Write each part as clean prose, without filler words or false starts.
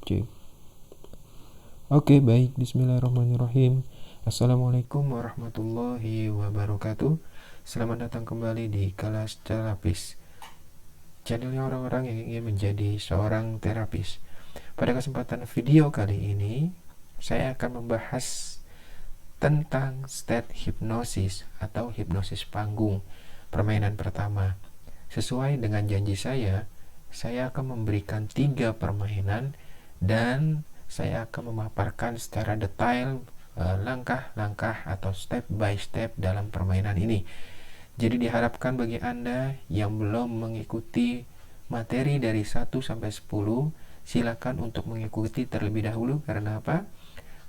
Cek. Oke, baik. Bismillahirrahmanirrahim. Assalamualaikum warahmatullahi wabarakatuh. Selamat datang kembali di Kelas Terapis, channelnya orang-orang yang ingin menjadi seorang terapis. Pada kesempatan video kali ini, saya akan membahas tentang state hipnosis atau hipnosis panggung, permainan pertama. Sesuai dengan janji saya akan memberikan 3 permainan dan saya akan memaparkan secara detail langkah-langkah atau step by step dalam permainan ini. Jadi diharapkan bagi Anda yang belum mengikuti materi dari 1 sampai 10, silakan untuk mengikuti terlebih dahulu. Karena apa?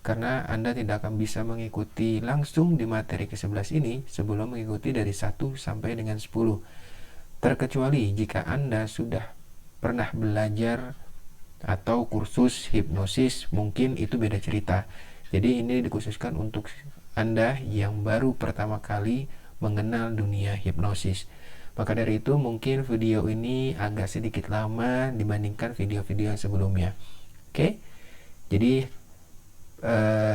Karena Anda tidak akan bisa mengikuti langsung di materi ke-11 ini sebelum mengikuti dari 1 sampai dengan 10. Terkecuali jika Anda sudah pernah belajar atau kursus hipnosis, mungkin itu beda cerita. Jadi ini dikhususkan untuk Anda yang baru pertama kali mengenal dunia hipnosis. Maka dari itu mungkin video ini agak sedikit lama dibandingkan video-video yang sebelumnya. Oke. Jadi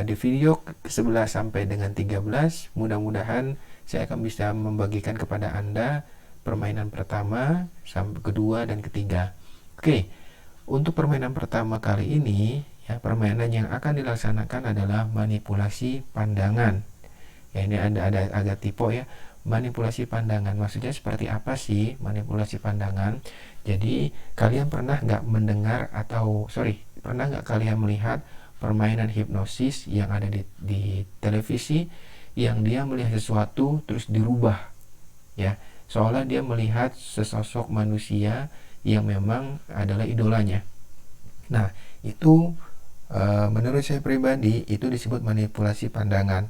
di video ke-11 sampai dengan 13 mudah-mudahan saya akan bisa membagikan kepada Anda permainan pertama, kedua, dan ketiga. Oke, untuk permainan pertama kali ini, ya, permainan yang akan dilaksanakan adalah manipulasi pandangan. Ya, ini ada agak tipe ya, manipulasi pandangan. Maksudnya seperti apa sih manipulasi pandangan? Jadi kalian pernah nggak kalian melihat permainan hipnosis yang ada di televisi, yang dia melihat sesuatu terus dirubah, ya, seolah dia melihat sesosok manusia yang memang adalah idolanya. Nah, itu menurut saya pribadi itu disebut manipulasi pandangan.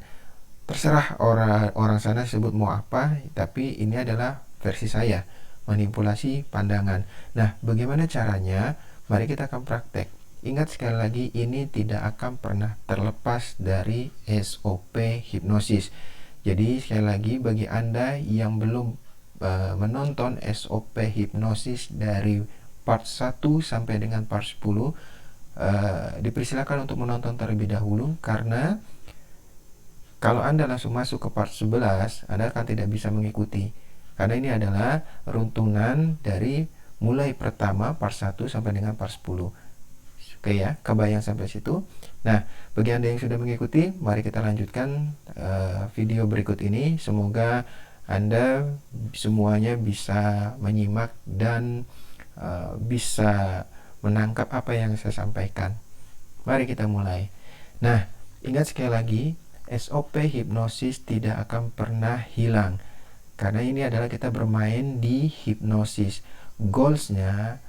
Terserah orang sana sebut mau apa, tapi ini adalah versi saya, manipulasi pandangan. Nah, bagaimana caranya? Mari kita akan praktek. Ingat sekali lagi, ini tidak akan pernah terlepas dari SOP hipnosis. Jadi sekali lagi, bagi Anda yang belum menonton SOP hipnosis dari part 1 sampai dengan part 10, dipersilakan untuk menonton terlebih dahulu, karena kalau Anda langsung masuk ke part 11, Anda akan tidak bisa mengikuti, karena ini adalah runtunan dari mulai pertama part 1 sampai dengan part 10. Oke ya, kebayang sampai situ. Nah, bagi Anda yang sudah mengikuti, mari kita lanjutkan video berikut ini. Semoga Anda semuanya bisa menyimak dan bisa menangkap apa yang saya sampaikan. Mari kita mulai. Nah, ingat sekali lagi, SOP hipnosis tidak akan pernah hilang, karena ini adalah kita bermain di hipnosis. Goalsnya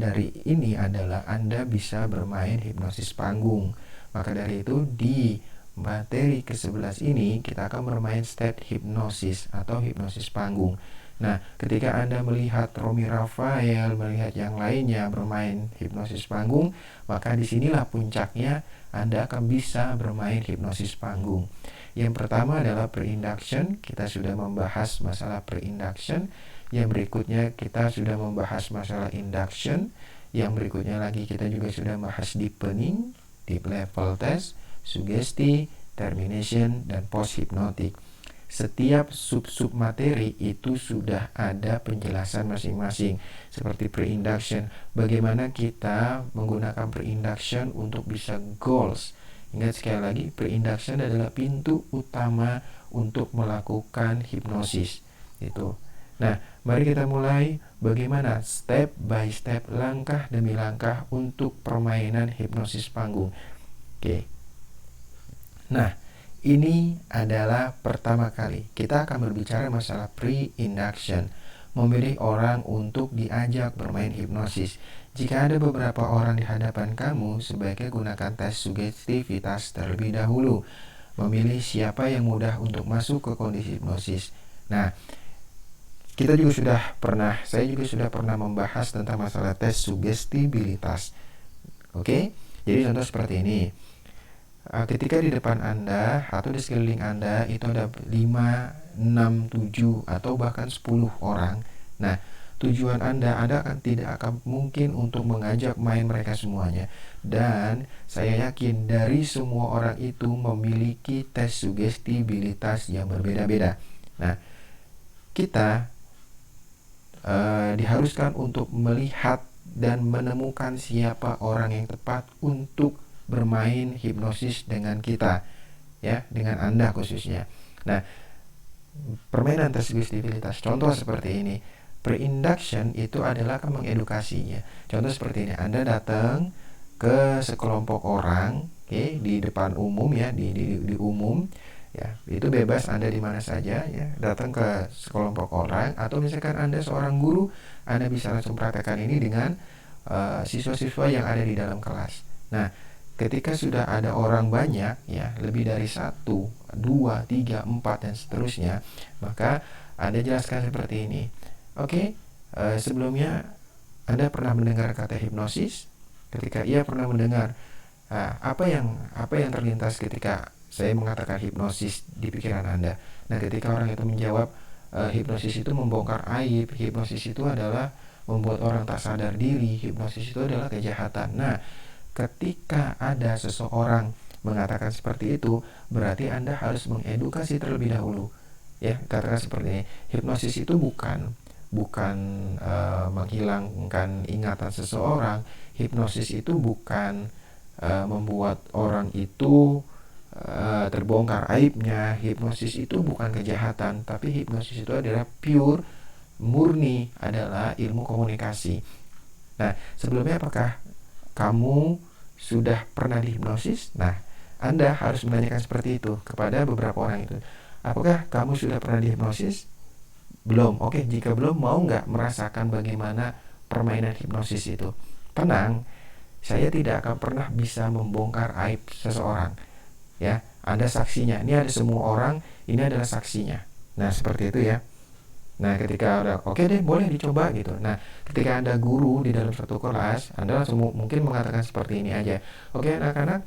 dari ini adalah Anda bisa bermain hipnosis panggung. Maka dari itu di materi ke-11 ini kita akan bermain state hipnosis atau hipnosis panggung. Nah, ketika Anda melihat Romy Rafael, melihat yang lainnya bermain hipnosis panggung, maka disinilah puncaknya Anda akan bisa bermain hipnosis panggung. Yang pertama adalah pre-induction. Kita sudah membahas masalah pre-induction. Yang berikutnya kita sudah membahas masalah induction. Yang berikutnya lagi kita juga sudah bahas deepening, deep level test, sugesti, termination, dan post hypnotic. Setiap sub-sub materi itu sudah ada penjelasan masing-masing. Seperti pre-induction, bagaimana kita menggunakan pre-induction untuk bisa goals. Ingat sekali lagi, pre-induction adalah pintu utama untuk melakukan hipnosis. Itu. Nah, mari kita mulai bagaimana step by step, langkah demi langkah untuk permainan hipnosis panggung. Oke. Nah, ini adalah pertama kali kita akan berbicara masalah pre-induction, memilih orang untuk diajak bermain hipnosis. Jika ada beberapa orang di hadapan kamu, sebaiknya gunakan tes sugestivitas terlebih dahulu, memilih siapa yang mudah untuk masuk ke kondisi hipnosis. Nah, saya juga sudah pernah membahas tentang masalah tes sugestibilitas. Oke? Jadi contoh seperti ini. Ketika di depan Anda atau di sekeliling Anda itu ada 5, 6, 7 atau bahkan 10 orang. Nah, tujuan Anda akan tidak akan mungkin untuk mengajak main mereka semuanya. Dan saya yakin dari semua orang itu memiliki tes sugestibilitas yang berbeda-beda. Nah, kita diharuskan untuk melihat dan menemukan siapa orang yang tepat untuk bermain hipnosis dengan kita, ya, dengan Anda khususnya. Nah, permainan tes sugestibilitas contoh seperti ini. Pre-induction itu adalah mengedukasinya. Contoh seperti ini, Anda datang ke sekelompok orang, di depan umum, ya, di umum, ya, itu bebas Anda di mana saja, ya, datang ke sekelompok orang, atau misalkan Anda seorang guru, Anda bisa langsung praktekkan ini dengan siswa-siswa yang ada di dalam kelas. Nah, ketika sudah ada orang banyak, ya, lebih dari 1, 2, 3, 4 dan seterusnya, maka Anda jelaskan seperti ini. Oke, sebelumnya Anda pernah mendengar kata hipnosis? Ketika ia pernah mendengar, apa yang terlintas ketika saya mengatakan hipnosis di pikiran Anda? Nah, ketika orang itu menjawab, hipnosis itu membongkar aib, hipnosis itu adalah membuat orang tak sadar diri, hipnosis itu adalah kejahatan. Nah, ketika ada seseorang mengatakan seperti itu, berarti Anda harus mengedukasi terlebih dahulu. Ya, katakan seperti ini. Hipnosis itu bukan menghilangkan ingatan seseorang. Hipnosis itu bukan membuat orang itu terbongkar aibnya. Hipnosis itu bukan kejahatan, tapi hipnosis itu adalah pure, murni adalah ilmu komunikasi. Nah, sebelumnya apakah kamu sudah pernah dihipnosis? Nah, Anda harus menanyakan seperti itu kepada beberapa orang itu. Apakah kamu sudah pernah dihipnosis? Belum. Oke, jika belum, mau nggak merasakan bagaimana permainan hipnosis itu? Tenang, saya tidak akan pernah bisa membongkar aib seseorang. Ya, Anda saksinya. Ini ada semua orang, ini adalah saksinya. Nah, seperti itu ya. Nah, ketika udah oke deh, boleh dicoba gitu. Nah, ketika Anda guru di dalam satu kelas, Anda langsung mungkin mengatakan seperti ini aja. Oke, anak-anak,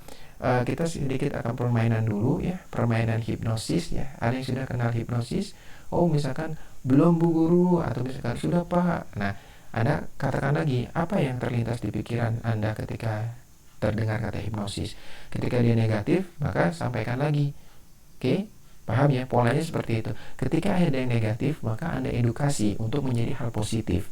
kita sedikit akan permainan dulu, ya, permainan hipnosis, ya. Ada yang sudah kenal hipnosis? Oh, misalkan belum Bu Guru, atau misalkan sudah Pak. Nah, Anda katakan lagi apa yang terlintas di pikiran Anda ketika terdengar kata hipnosis. Ketika dia negatif, maka sampaikan lagi. Oke? Paham ya? Polanya seperti itu. Ketika ada yang negatif, maka Anda edukasi untuk menjadi hal positif.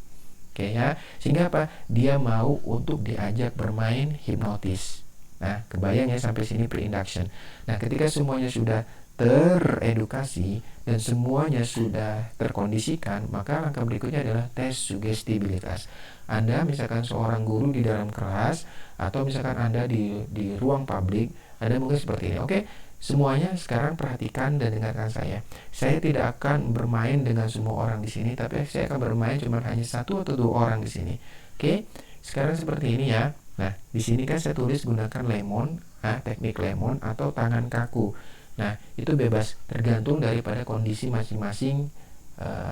Oke ya? Sehingga apa? Dia mau untuk diajak bermain hipnotis. Nah, kebayang ya sampai sini pre-induction. Nah, ketika semuanya sudah teredukasi dan semuanya sudah terkondisikan, maka langkah berikutnya adalah tes sugestibilitas. Anda misalkan seorang guru di dalam kelas, atau misalkan Anda di ruang publik, Anda mungkin seperti ini. Oke, semuanya sekarang perhatikan dan dengarkan saya. Saya tidak akan bermain dengan semua orang di sini, tapi saya akan bermain cuma hanya 1 atau 2 orang di sini. Oke, sekarang seperti ini ya. Nah, di sini kan saya tulis gunakan lemon, teknik lemon atau tangan kaku. Nah, itu bebas tergantung daripada kondisi masing-masing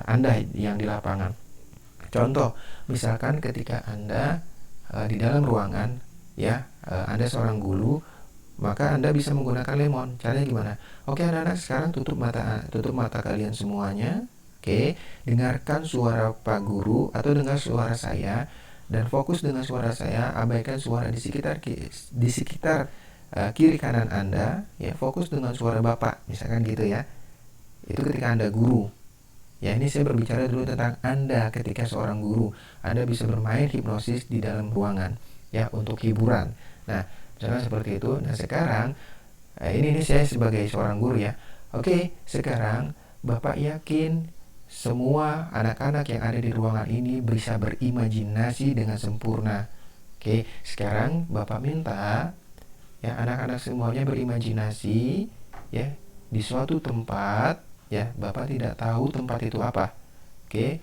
Anda yang di lapangan. Contoh, misalkan ketika Anda di dalam ruangan, ya, Anda seorang guru, maka Anda bisa menggunakan lemon. Caranya gimana? Oke, anak-anak, sekarang tutup mata kalian semuanya. Oke, dengarkan suara Pak Guru atau dengar suara saya, dan fokus dengan suara saya, abaikan suara di sekitar kiri kanan Anda, ya, fokus dengan suara Bapak, misalkan gitu ya. Itu ketika Anda guru. Ya, ini saya berbicara dulu tentang Anda ketika seorang guru. Anda bisa bermain hipnosis di dalam ruangan, ya, untuk hiburan. Nah, misalkan seperti itu. Nah, sekarang ini saya sebagai seorang guru ya. Oke, sekarang Bapak yakin semua anak-anak yang ada di ruangan ini bisa berimajinasi dengan sempurna. Oke, sekarang Bapak minta, ya, anak-anak semuanya berimajinasi, ya, di suatu tempat, ya. Bapak tidak tahu tempat itu apa. Oke,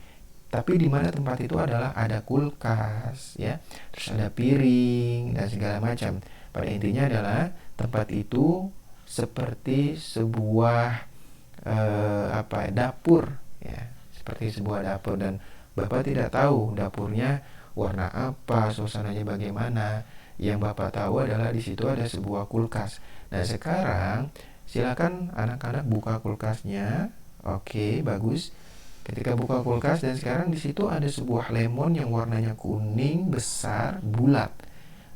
tapi di mana tempat itu adalah ada kulkas, ya, terus ada piring dan segala macam. Pada intinya adalah tempat itu seperti sebuah dapur, ya, seperti sebuah dapur, dan Bapak tidak tahu dapurnya warna apa, suasananya bagaimana. Yang Bapak tahu adalah di situ ada sebuah kulkas. Nah, sekarang silakan anak-anak buka kulkasnya. Oke, bagus. Ketika buka kulkas dan sekarang di situ ada sebuah lemon yang warnanya kuning, besar, bulat.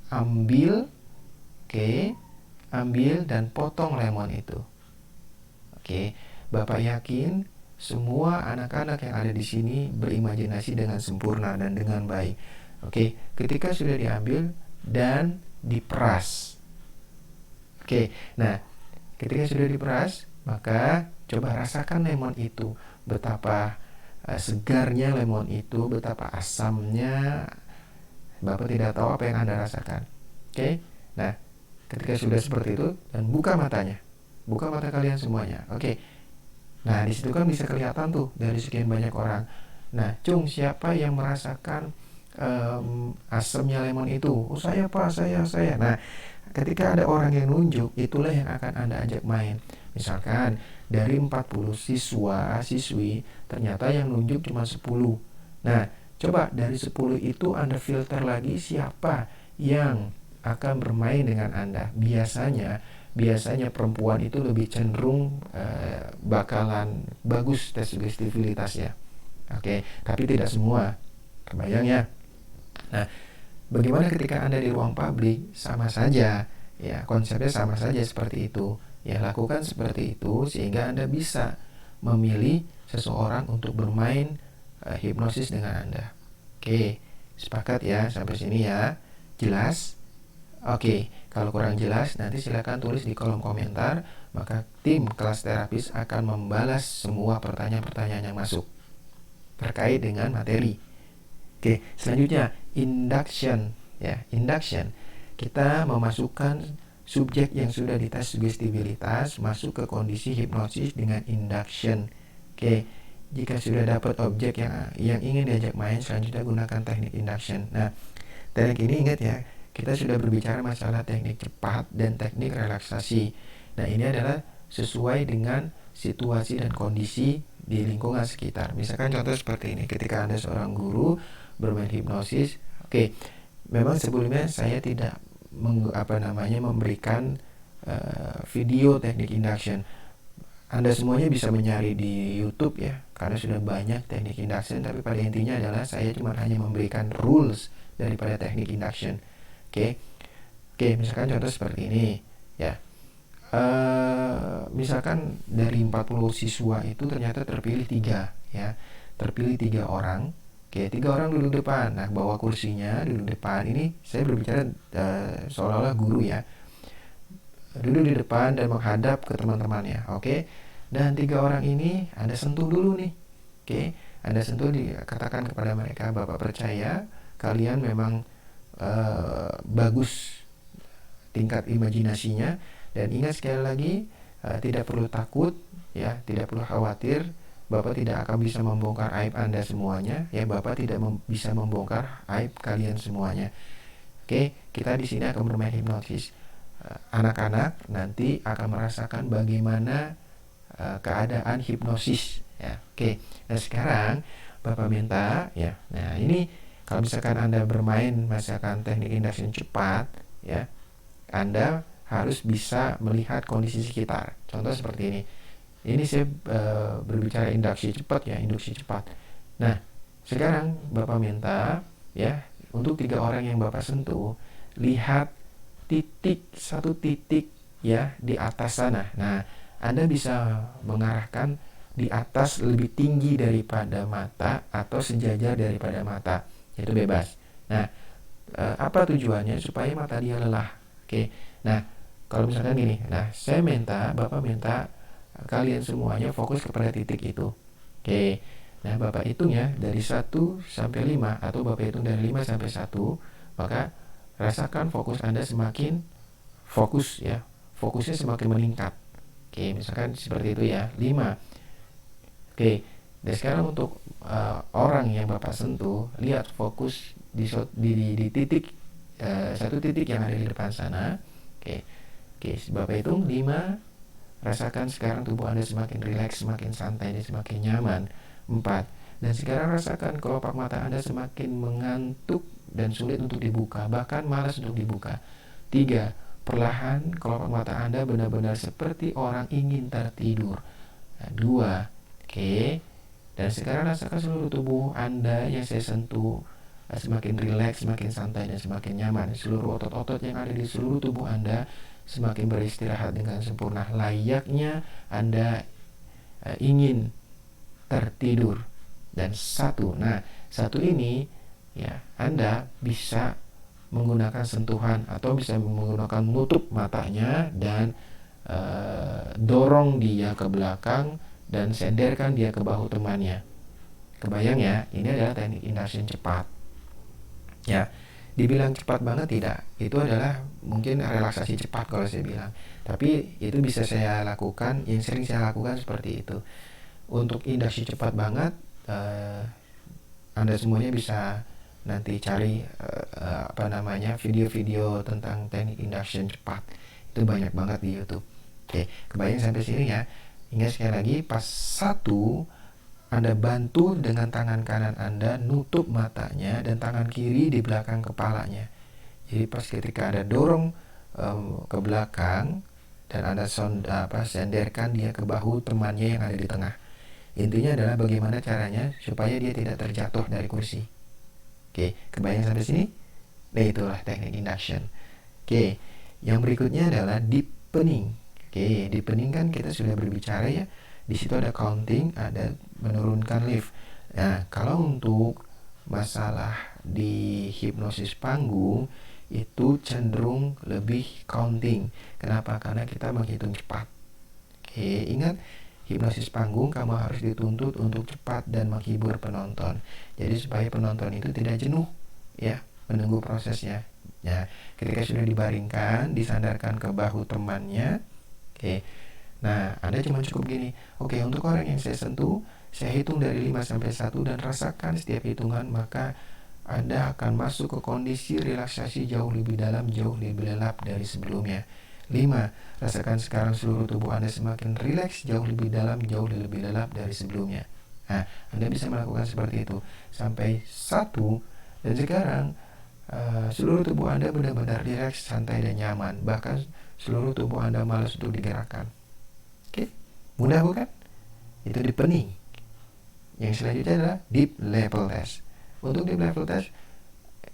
Ambil, oke, ambil dan potong lemon itu. Oke, Bapak yakin semua anak-anak yang ada di sini berimajinasi dengan sempurna dan dengan baik. Oke, ketika sudah diambil dan diperas. Oke, nah ketika sudah diperas, maka coba rasakan lemon itu. Betapa segarnya lemon itu, betapa asamnya. Bapak tidak tahu apa yang Anda rasakan. Oke, nah ketika sudah seperti itu, dan buka matanya. Buka mata kalian semuanya. Oke. Nah, di situ kan bisa kelihatan tuh dari sekian banyak orang. Nah, Cung, siapa yang merasakan asamnya lemon itu? Oh, saya Pak, saya. Nah, ketika ada orang yang nunjuk, itulah yang akan Anda ajak main. Misalkan dari 40 siswi, ternyata yang nunjuk cuma 10. Nah, coba dari 10 itu Anda filter lagi siapa yang akan bermain dengan Anda. Biasanya perempuan itu lebih cenderung bakalan bagus tes sugestibilitasnya. Oke, tapi tidak semua. Kebayang ya? Nah, bagaimana ketika Anda di ruang publik? Sama saja. Ya, konsepnya sama saja seperti itu. Ya, lakukan seperti itu sehingga Anda bisa memilih seseorang untuk bermain hipnosis dengan Anda. Oke, sepakat ya sampai sini ya? Jelas? Oke, kalau kurang jelas nanti silakan tulis di kolom komentar, maka tim kelas terapis akan membalas semua pertanyaan-pertanyaan yang masuk terkait dengan materi. Oke, selanjutnya induction ya, induction. Kita memasukkan subjek yang sudah dites sugestibilitas masuk ke kondisi hipnosis dengan induction. Oke, jika sudah dapat objek yang ingin diajak main, selanjutnya gunakan teknik induction. Nah, teknik ini ingat ya, kita sudah berbicara masalah teknik cepat dan teknik relaksasi. Nah, ini adalah sesuai dengan situasi dan kondisi di lingkungan sekitar. Misalkan contoh seperti ini, ketika Anda seorang guru bermain hipnosis, oke, memang sebelumnya saya tidak memberikan video teknik induction. Anda semuanya bisa mencari di YouTube ya, karena sudah banyak teknik induction, tapi pada intinya adalah saya cuma hanya memberikan rules daripada teknik induction. Oke, misalkan contoh seperti ini ya. Misalkan dari 40 siswa itu ternyata terpilih 3 ya. Terpilih 3 orang. Oke, 3 orang duduk depan. Nah, bawa kursinya duduk depan. Ini saya berbicara seolah-olah guru ya. Duduk di depan dan menghadap ke teman-temannya. Oke. Dan 3 orang ini Anda sentuh dulu nih. Oke, Anda sentuh, katakan kepada mereka, Bapak percaya kalian memang bagus tingkat imajinasinya, dan ingat sekali lagi, tidak perlu takut ya, tidak perlu khawatir. Bapak tidak akan bisa membongkar aib Anda semuanya ya, Bapak tidak bisa membongkar aib kalian semuanya. Oke, kita di sini akan bermain hipnotis. Anak-anak nanti akan merasakan bagaimana keadaan hipnosis ya. Oke, nah sekarang Bapak minta ya. Nah, ini kalau misalkan Anda bermain misalkan teknik induction cepat ya, Anda harus bisa melihat kondisi sekitar. Contoh seperti ini. Ini saya berbicara induksi cepat ya, induksi cepat. Nah, sekarang Bapak minta ya, untuk 3 orang yang Bapak sentuh, lihat satu titik ya di atas sana. Nah, Anda bisa mengarahkan di atas lebih tinggi daripada mata atau sejajar daripada mata. Itu bebas. Nah, apa tujuannya? Supaya mata dia lelah. Oke. Nah, kalau misalkan gini, nah Bapak minta kalian semuanya fokus kepada titik itu. Oke. Nah, Bapak hitung ya dari 1 sampai 5 atau Bapak hitung dari 5 sampai 1, maka rasakan fokus Anda semakin fokus ya. Fokusnya semakin meningkat. Oke, misalkan seperti itu ya. 5. Oke. Dan sekarang untuk orang yang Bapak sentuh, lihat fokus di titik satu titik yang ada di depan sana. Oke, Bapak hitung 5. Rasakan sekarang tubuh Anda semakin rileks, semakin santai, dan semakin nyaman. 4. Dan sekarang rasakan kelopak mata Anda semakin mengantuk dan sulit untuk dibuka, bahkan malas untuk dibuka. 3. Perlahan kelopak mata Anda benar-benar seperti orang ingin tertidur. 2. Oke. Dan sekarang rasakan seluruh tubuh Anda yang saya sentuh semakin rileks, semakin santai, dan semakin nyaman. Seluruh otot-otot yang ada di seluruh tubuh Anda semakin beristirahat dengan sempurna. Layaknya Anda ingin tertidur. Dan satu ini ya, Anda bisa menggunakan sentuhan atau bisa menggunakan nutup matanya dan dorong dia ke belakang dan senderkan dia ke bahu temannya. Kebayang ya, ini adalah teknik induction cepat. Ya, dibilang cepat banget tidak, itu adalah mungkin relaksasi cepat kalau saya bilang. Tapi itu bisa saya lakukan, yang sering saya lakukan seperti itu. Untuk induction cepat banget, Anda semuanya bisa nanti cari video-video tentang teknik induction cepat. Itu banyak banget di YouTube. Oke, kebayang sampai sini ya. Ingat sekali lagi, pas 1, Anda bantu dengan tangan kanan Anda nutup matanya dan tangan kiri di belakang kepalanya. Jadi pas ketika Anda dorong ke belakang dan Anda senderkan dia ke bahu temannya yang ada di tengah. Intinya adalah bagaimana caranya supaya dia tidak terjatuh dari kursi. Oke, kebayang sampai sini? Nah, itulah teknik induction. Oke, yang berikutnya adalah deepening. Oke, deepening kan kita sudah berbicara ya. Di situ ada counting, ada menurunkan lift. Nah, kalau untuk masalah di hipnosis panggung itu cenderung lebih counting. Kenapa? Karena kita menghitung cepat. Oke, ingat, hipnosis panggung kamu harus dituntut untuk cepat dan menghibur penonton. Jadi supaya penonton itu tidak jenuh ya menunggu prosesnya. Nah, ketika sudah dibaringkan, disandarkan ke bahu temannya. Oke. Nah, Anda cuma cukup gini. Oke, untuk orang yang saya sentuh, saya hitung dari 5 sampai 1 dan rasakan setiap hitungan, maka Anda akan masuk ke kondisi relaksasi jauh lebih dalam, jauh lebih lelap dari sebelumnya. 5. Rasakan sekarang seluruh tubuh Anda semakin rileks, jauh lebih dalam, jauh lebih lelap dari sebelumnya. Nah, Anda bisa melakukan seperti itu sampai 1, dan sekarang seluruh tubuh Anda benar-benar rileks, santai, dan nyaman. Bahkan seluruh tubuh Anda malas untuk digerakkan. Oke, mudah bukan? Itu deepening. Yang selanjutnya adalah deep level test. Untuk deep level test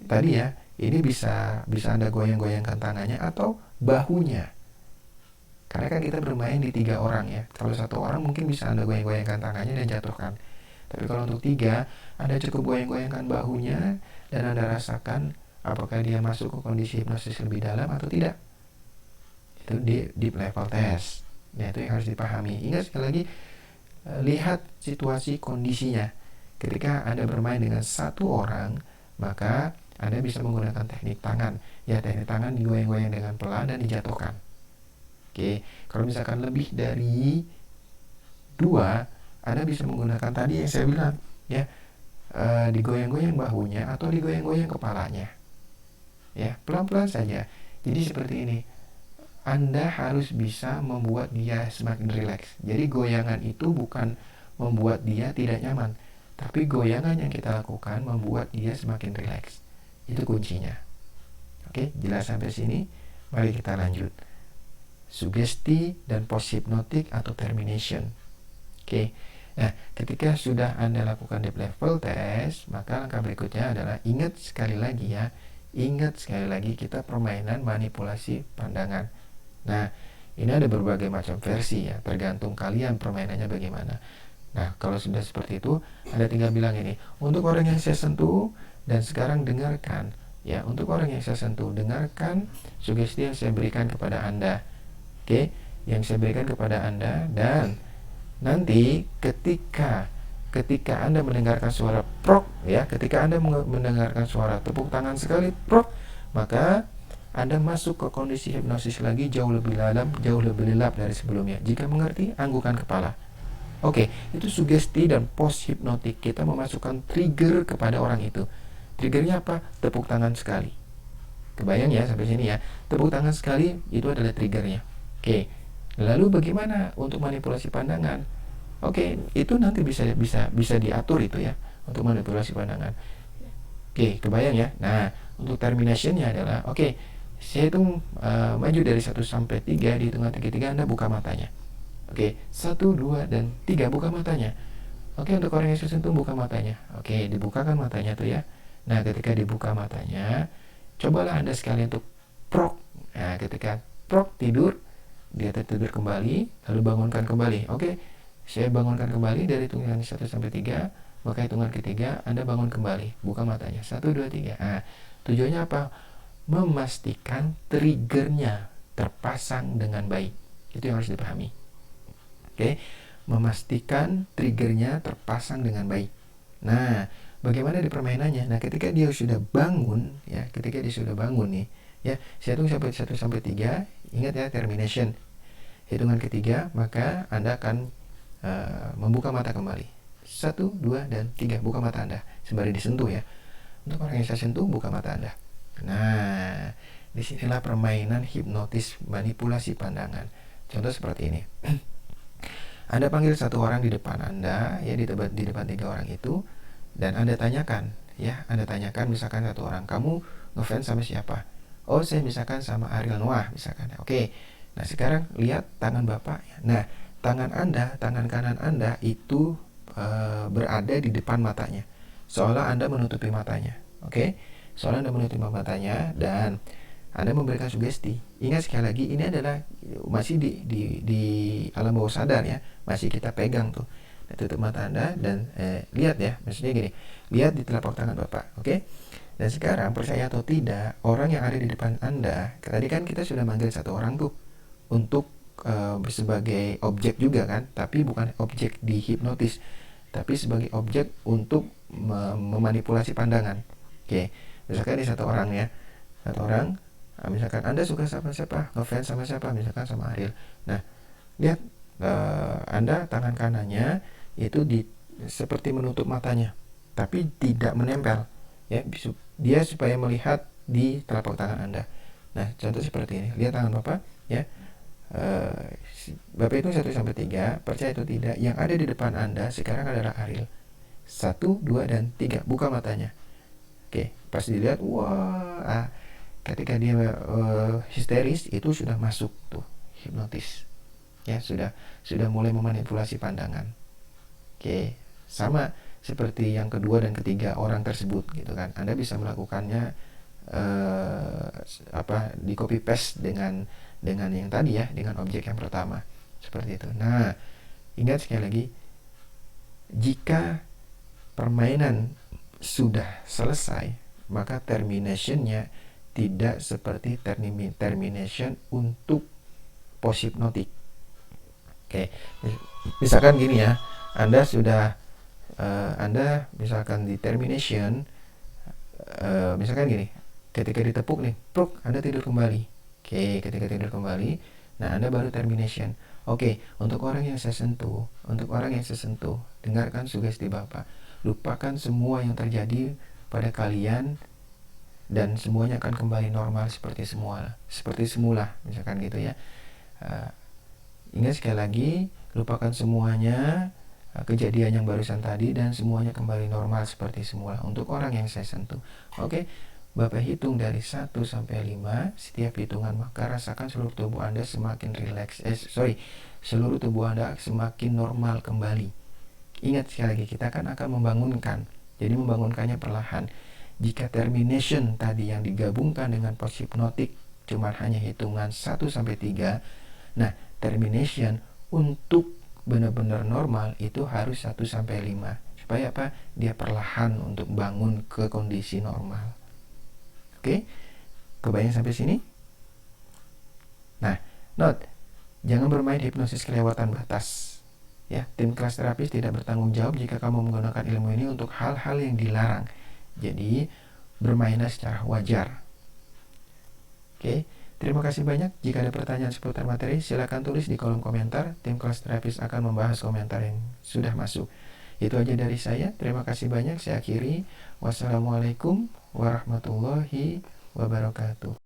tadi ya, ini bisa Anda goyang-goyangkan tangannya atau bahunya. Karena kan kita bermain di 3 orang ya. Kalau 1 orang mungkin bisa Anda goyang-goyangkan tangannya dan jatuhkan. Tapi kalau untuk 3, Anda cukup goyang-goyangkan bahunya dan Anda rasakan apakah dia masuk ke kondisi hipnosis lebih dalam atau tidak. Itu deep level test. Nah, itu yang harus dipahami. Ingat sekali lagi, lihat situasi kondisinya. Ketika Anda bermain dengan 1 orang, maka Anda bisa menggunakan teknik tangan. Ya, teknik tangan digoyang-goyang dengan pelan dan dijatuhkan. Oke, kalau misalkan lebih dari 2, Anda bisa menggunakan tadi yang saya bilang, ya, digoyang-goyang bahunya atau digoyang-goyang kepalanya. Ya, pelan-pelan saja. Jadi seperti ini. Anda harus bisa membuat dia semakin rileks. Jadi goyangan itu bukan membuat dia tidak nyaman, tapi goyangan yang kita lakukan membuat dia semakin rileks. Itu kuncinya. Oke, jelas sampai sini? Mari kita lanjut. Sugesti dan post hipnotik atau termination. Oke. Nah, ketika sudah Anda lakukan deep level test, maka langkah berikutnya adalah ingat sekali lagi kita permainan manipulasi pandangan. Nah, ini ada berbagai macam versi ya, tergantung kalian permainannya bagaimana. Nah, kalau sudah seperti itu, Anda tinggal bilang ini, untuk orang yang saya sentuh, dan sekarang dengarkan. Ya, untuk orang yang saya sentuh, dengarkan sugesti yang saya berikan kepada Anda. Oke, yang saya berikan kepada Anda, dan nanti ketika Anda mendengarkan suara prok, ya, ketika Anda mendengarkan suara tepuk tangan sekali prok, maka Anda masuk ke kondisi hipnosis lagi jauh lebih dalam, jauh lebih lelap dari sebelumnya. Jika mengerti, anggukan kepala. Oke, itu sugesti dan post hipnotik. Kita memasukkan trigger kepada orang itu. Triggernya apa? Tepuk tangan sekali. Kebayang ya sampai sini ya. Tepuk tangan sekali itu adalah triggernya. Oke. Lalu bagaimana untuk manipulasi pandangan? Oke, itu nanti bisa diatur itu ya untuk manipulasi pandangan. Oke, kebayang ya. Nah, untuk terminationnya adalah saya hitung maju dari 1 sampai 3, di hitungan 3 Anda buka matanya. Oke, 1, 2, dan 3 buka matanya. Oke, untuk orang yang tersentuh buka matanya. Oke, dibukakan matanya tuh ya. Nah, ketika dibuka matanya, cobalah Anda sekalian untuk prok. Nah, ketika prok tidur, dia tertidur kembali, lalu bangunkan kembali. Oke, saya bangunkan kembali dari hitungan 1 sampai 3, maka hitungan ketiga Anda bangun kembali, buka matanya. 1 2 3. Nah, tujuannya apa? Memastikan triggernya terpasang dengan baik. Itu yang harus dipahami. Oke, memastikan triggernya terpasang dengan baik. Nah, bagaimana di permainannya? Nah, ketika dia sudah bangun, ya, ketika dia sudah bangun nih, ya, saya hitung sampai 1 sampai 3, ingat ya, termination. Hitungan ketiga, maka Anda akan membuka mata kembali. 1, 2, dan 3, buka mata Anda. Sembari disentuh ya. Untuk orang yang saya sentuh, buka mata Anda. Nah, disinilah permainan hipnotis manipulasi pandangan. Contoh seperti ini. Anda panggil satu orang di depan Anda, ya, di depan 3 orang itu, dan Anda tanyakan, ya, Anda tanyakan misalkan satu orang, kamu ngefans sama siapa? Oh, saya misalkan sama Ariel Noah, misalkan. Oke. Nah, sekarang lihat tangan Bapak. Nah, tangan Anda, tangan kanan Anda itu berada di depan matanya, seolah Anda menutupi matanya. Oke? Seolah Anda menutupi matanya dan Anda memberikan sugesti. Ingat sekali lagi, ini adalah masih di alam bawah sadar ya, masih kita pegang tuh. Nah, tutup mata Anda dan lihat ya, maksudnya gini, lihat di telapak tangan Bapak, oke? Dan sekarang percaya atau tidak, orang yang ada di depan Anda, tadi kan kita sudah manggil satu orang tuh untuk sebagai objek juga kan, tapi bukan objek di hipnotis, tapi sebagai objek untuk memanipulasi pandangan. Oke, misalkan ini satu orang ya, satu orang. Nah, misalkan Anda suka sama siapa, ngefans sama siapa, misalkan sama Ariel. Nah, lihat Anda tangan kanannya itu seperti menutup matanya, tapi tidak menempel. Ya, dia supaya melihat di telapak tangan Anda. Nah, contoh seperti ini. Lihat tangan Bapak, ya. Bapak itu 1 sampai 3, percaya atau tidak, yang ada di depan Anda sekarang adalah Ariel. 1, 2, dan 3, buka matanya. Oke, pas dilihat, wah, ketika dia histeris, itu sudah masuk tuh hipnotis. Ya, sudah mulai memanipulasi pandangan. Oke, sama seperti yang kedua dan ketiga orang tersebut gitu kan. Anda bisa melakukannya di copy paste dengan yang tadi ya, dengan objek yang pertama seperti itu. Nah, ingat sekali lagi, jika permainan sudah selesai, maka terminationnya tidak seperti termination untuk post hipnotik. Oke, misalkan gini ya, Anda misalkan di termination, misalkan gini, ketika ditepuk nih, Anda tidur kembali. Oke, ketika tidur kembali, nah Anda baru termination. Oke, untuk orang yang saya sentuh, dengarkan sugesti Bapak. Lupakan semua yang terjadi pada kalian dan semuanya akan kembali normal seperti semula, misalkan gitu ya. Ingat sekali lagi, lupakan semuanya kejadian yang barusan tadi dan semuanya kembali normal seperti semula untuk orang yang saya sentuh. Oke, Bapak hitung dari 1 sampai 5, setiap hitungan maka rasakan seluruh tubuh Anda semakin rileks. Seluruh tubuh Anda semakin normal kembali. Ingat sekali lagi, kita kan akan membangunkan. Jadi membangunkannya perlahan. Jika termination tadi yang digabungkan dengan post hipnotik cuma hanya hitungan 1 sampai 3, nah, termination untuk benar-benar normal itu harus 1 sampai 5. Supaya apa? Dia perlahan untuk bangun ke kondisi normal. Oke, kebayang sampai sini? Nah, note, jangan bermain hipnosis kelewatan batas. Ya, tim kelas terapis tidak bertanggung jawab jika kamu menggunakan ilmu ini untuk hal-hal yang dilarang. Jadi, bermainlah secara wajar. Oke, terima kasih banyak. Jika ada pertanyaan seputar materi, silakan tulis di kolom komentar. Tim kelas terapis akan membahas komentar yang sudah masuk. Itu aja dari saya. Terima kasih banyak. Saya akhiri. Wassalamualaikum warahmatullahi wabarakatuh.